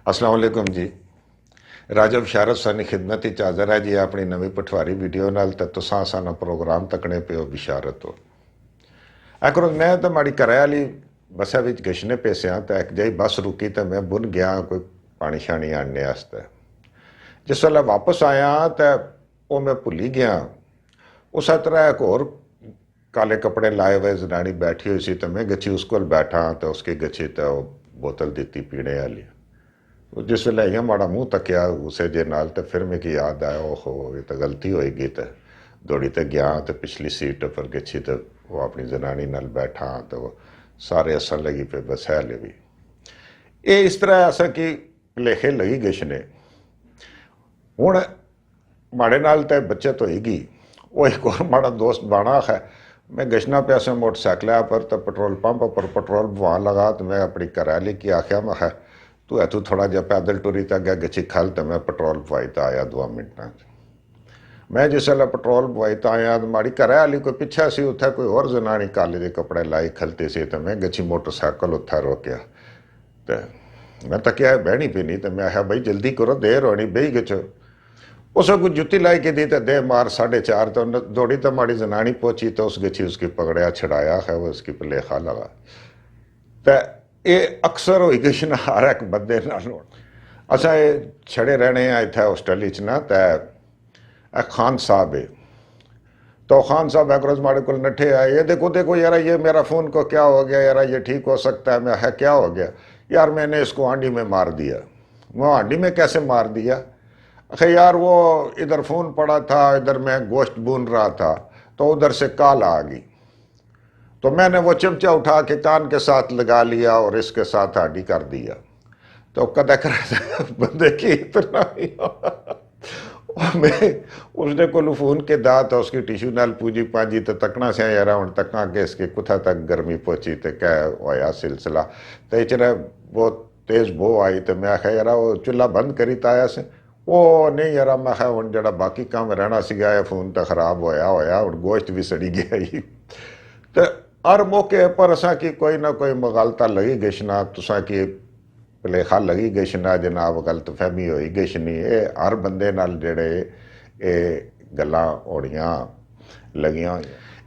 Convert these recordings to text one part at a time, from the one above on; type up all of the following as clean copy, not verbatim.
अस्सलाम वालेकुम जी। राजब शारद सानी खिदमत च हाज़र है जी अपनी नवी पठवारी वीडियो नाल ते तुसां साना प्रोग्राम तकने पे हो बिशारत हो। आखिर मैं तो माड़ी घरै आह्ली बस्सा बिच गशने पे सेआं ते इक जेही बस रुकी ते मैं बुन गया कोई पानी शानी आनने आस्तै। जिस वेल्लै वापस आया ते ओह् मैं भुल्ली गया। उस तरह एक होर काले कपड़े लाए हुए जनानी बैठी हुई सी ते मैं गच्छी उस कोल बैठा ते उसकी गच्छी ते ओह् बोतल दित्ती पीने आह्ली। जिस वेल्लै इ'यां माड़ा मूंह तक्केआ गुस्से जे नाल ते फिर मिगी याद आया ओहो ये तो गलती होएगी ते दौड़ी ते गया ते पिछली सीट पर गच्छी ते वो अपनी जनानी नाल बैठा तो वो सारे हस्सन लगी पे बस है ले भी ये इस तरह असा कि भलेखे लगी गशने हुण माड़े नाल ते बचत होएगी। वो एक और माड़ा दोस्त बाना है मैं गशना पे से मोटरसाइकिल पर तो पेट्रोल पंप पर पेट्रोल पवान लगा तो मैं अपनी घरैआह्ली की आख्या मैं है तू है तू थोड़ा जहा पैदल टुरी तो अग्गें गच्छी खल तो मैं पेट्रोल पवाई तो आया 2 मिनटां मैं जिस वेल्लै पेट्रोल पवाई तो आया तो माड़ी घरैआह्ली कोई पिछे सी उत्थे कोई होर जनानी काले दे कपड़े लाई खलती सी तो मैं गच्छी मोटरसाइकिल उत्थे रोकिया तो मैं तक्या बहनी पीनी तो मैं आख्या बई जल्दी करो देर होनी बही गच्छो। उसे कुछ जुत्ती लाई के दी तो दे मार 4:30 तो दौड़ी तो माड़ी जनानी पहुंची तो उस गच्छी उसकी पकड़िया छड़ाया है वो उसकी भलेखा लगा तो ये अक्सर हो गई ना हर एक बंदे नाल। असा ये छड़े रहने इत्थे होस्टल ना तो खान साहब है तो खान साहब एक रोज माड़े को नठे आए ये देखो यार ये मेरा फ़ोन को क्या हो गया यार ये ठीक हो सकता है। मैं है क्या हो गया यार मैंने इसको हांडी में मार दिया। वो हांडी में कैसे मार दिया? अरे यार वो इधर फ़ोन पड़ा था इधर मैं गोश्त भून रहा था तो उधर से कॉल आ गई तो मैंने वो चिमचा उठा के कान के साथ लगा लिया और इसके साथ हांडी कर दिया। तो कदा कर बंदे की इतना ही मैं उसने को फोन के दा तो उसकी टिश्यू नाल पूजी पाजी तो तकना से यार हूँ तक के इसके कुथा तक गर्मी पहुंची तो क्या होया सिलसिला तो इचने बहुत तेज़ बो आई तो मैं आख्या यार वो चूल्हा बंद करी ताया से वो नहीं यार मैं आख्या हूँ जरा बाकी काम रहना सीगा फोन तो खराब होया और गोश्त भी सड़ी गया ही। तो हर मौके पर असा की कोई ना कोई मगालता लगी गशना तुसा की भलेखा लगी गशना जनाब गलत फहमी होई गशनी ये हर बंदे नाल जेड़े ये गल्लां होनियां लगियां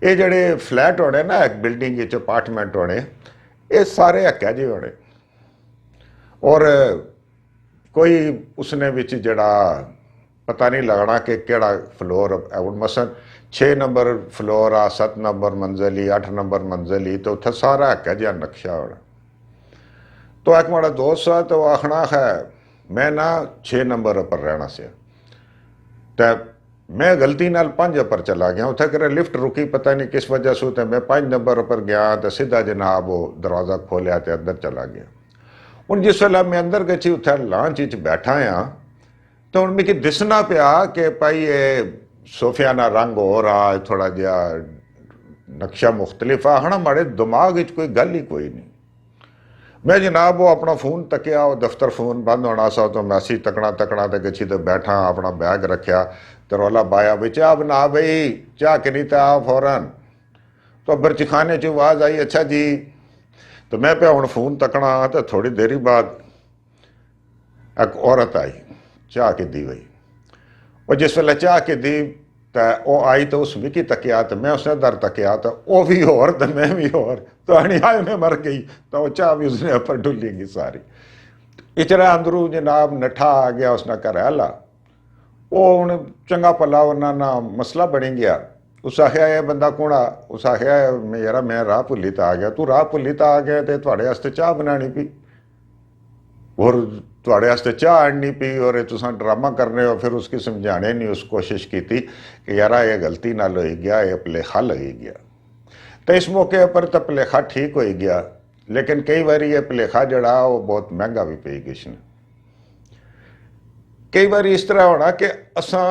ये जेड़े फ्लैट होने ना एक बिल्डिंग विच अपार्टमेंट होने ये सारे हक्के जे होने और कोई उसने विच जड़ा पता नहीं लगना कि केड़ा फ्लोर मसन 6 नंबर फ्लोर आ 7 नंबर मंजिल 8 नंबर मंजिल तो उत्थे सारा हक्के जिहा नक्शा होना। तो एक माड़ा दोस्त है तो आखना है मैं ना 6 नंबर पर रहना से तो मैं गलती नाल 5 पर चला गया उत्थे करे लिफ्ट रुकी पता नहीं किस वजह से तो मैं 5 नंबर पर गया तो सीधा जनाब वो दरवाज़ा खोलिया तो अंदर चला गया। हूँ जिस वेला मैं अंदर गई उत्थे लांच बैठा हाँ तो हूँ मिगी दिसना पिया कि भाई ये सोफिया ना रंग हो रहा है थोड़ा जहा नक्शा मुख्तलिफ आखना माड़े दिमाग कोई गल ही कोई नहीं। मैं जनाब वो अपना फ़ोन तकिया वो दफ्तर फ़ोन बंद होना सा तो मैसेज तकना तो गच्छी तो बैठा अपना बैग रखा तो रौला पाया भी चाह बना बई चाह कि नहीं तो आ फौरन तो बरचखाने च आवाज़ आई अच्छा जी तो मैं पे हूँ फ़ोन तकना तो थोड़ी देरी बाद एक औरत आई चाह कि दी गई और जिस वेले चाह कि दी तो वो आई तो उस विकी तकिया तो मैं उसने दर तकिया तो वो भी और तो मैं भी और तो अनियाय में मर गई तो वो चाह भी उसने ऊपर डुलेगी सारी। इचरा अंदरू जनाब नठा आ गया उसने घरैआह्ला वो हूँ चंगा भला उन्होंने मसला बनी गया। उस आख्या ये बंदा कौन आ उस आख्या यार मैं राह भुल्ली तो आ गया तू राह भुल्ली तो आ गया तो थोड़े वास्ते चाह बनानी पी और थोड़े वास्ते चाह आनी पी और तुसा ड्रामा करने हो फिर उसकी समझाने नहीं उस कोशिश की थी कि यार ये गलती नाल हो गया ये भलेखा लगी गया। तो इस मौके पर तो भलेखा ठीक हो गया लेकिन कई बार ये भलेखा जड़ा वो बहुत महंगा भी पे गई। कई बार इस तरह होना कि असा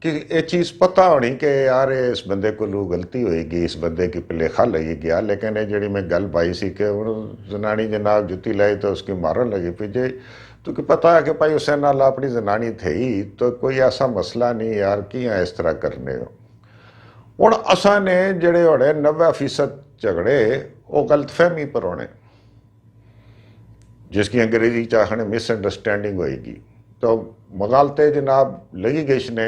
कि ये चीज़ पता होनी कि यार इस बंदे को गलती होएगी इस बंदे की भलेखा लगी गया लेकिन ये जी मैं गल पाई सी कि हूँ जनानी जनाब जुत्ती लाई तो उसकी मारन लगी पी जे तो कि पता है कि भाई उस नाल अपनी जनानी थी तो कोई ऐसा मसला नहीं यार कि इस तरह करने हो। हूँ असा ने जड़े होने 90% झगड़े वो गलतफहमी पर होने जिसकी अंग्रेजी चाहने मिसअंडरस्टैंडिंग होएगी। तो मगालते जनाब लगी गश ने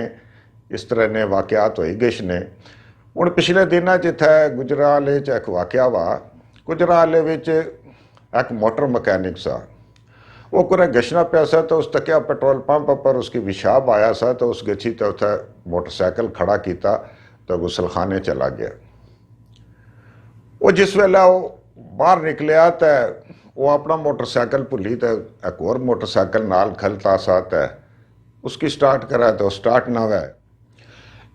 इस तरह ने वाकयात होई गश ने। हूँ पिछले दिनों जिथे गुजराले च एक वाकया वा, गुजराले विच एक मोटर मकैनिक सा, वो कुछ गशना पिया सा तो उस तकिया पेट्रोल पंप पर उसकी विशाब आया सा तो उस गच्छी तो उथे मोटरसाइकिल खड़ा किया तो गुसलखाने चला गया। वो जिस वेले वो बाहर निकलिया तो वो अपना मोटरसाइकिल भुली तो एक और मोटरसाइकिल नाल खलता सा तो उसकी स्टार्ट करा तो स्टार्ट ना हुआ।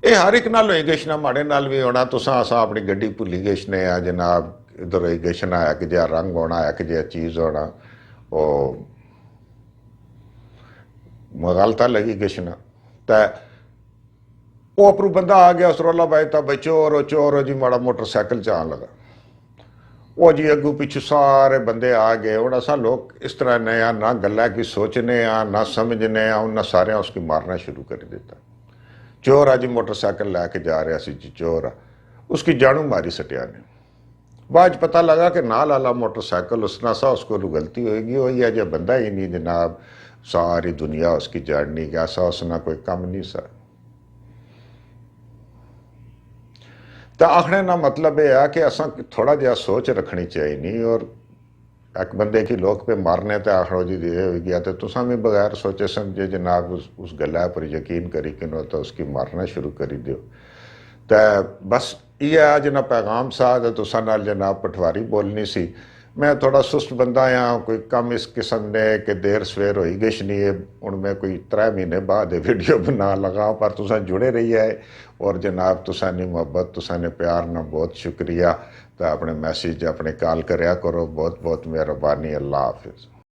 ये हर एक नाल होई गशना, माड़े नाल भी होना। तुसा असा अपनी गड्डी भुली गशने आ जनाब, इधर होई गशना है कि जिहा रंग होना है कि जिहा चीज़ होना, वो मगालता लगी गशना। तो वो अपरू बंदा आ गया उस रौला पाई तो भाई चोर हो जी, माड़ा मोटरसाइकिल च आन लगा। वो जी अगू पिछू सारे बंदे आ गए। हूँ असा लोग इस तरह ने आ ना गल्ला की सोचने आ ना समझने आ, उन्हें सारे उसकी मारना शुरू कर दिता। चोर आ जी, मोटरसाइकिल लैके जा रहा सी जी, चोर आ। उसकी जानू मारी सटिया ने। बाद पता लगा कि नाल आला मोटरसाइकिल उसना सा, उसको गलती होगी वही है जो बंदा ही नहीं जनाब, सारी दुनिया उसकी जाननी गया सा, उसना कोई कम नहीं सा। तो आखने ना मतलब यह है कि असा थोड़ा जहा सोच रखनी चाहिए नहीं। और एक बंदे की लोग पे मारने तो आखड़ो जी ये हो गया तो तुसा भी बगैर सोचे समझे जनाब उस गल्ला पर यकीन करी कि नो तो उसकी मारना शुरू करी दियो। तो बस ये आज ना पैगाम सा तो तुसा नाल जनाब पटवारी बोलनी सी। मैं थोड़ा सुस्त बंदा आ, कोई कम इस किस्म ने कि देर सवेर होई गश नहीं है। हूँ मैं कोई 3 महीने बाद वीडियो बना लगा, पर तुसा जुड़े रही है। और जनाब तुसा ने मोहब्बत, तुसा ने प्यार ना बहुत शुक्रिया। तो अपने मैसेज अपने कॉल करया करो। बहुत बहुत मेहरबानी। अल्लाह हाफिज़।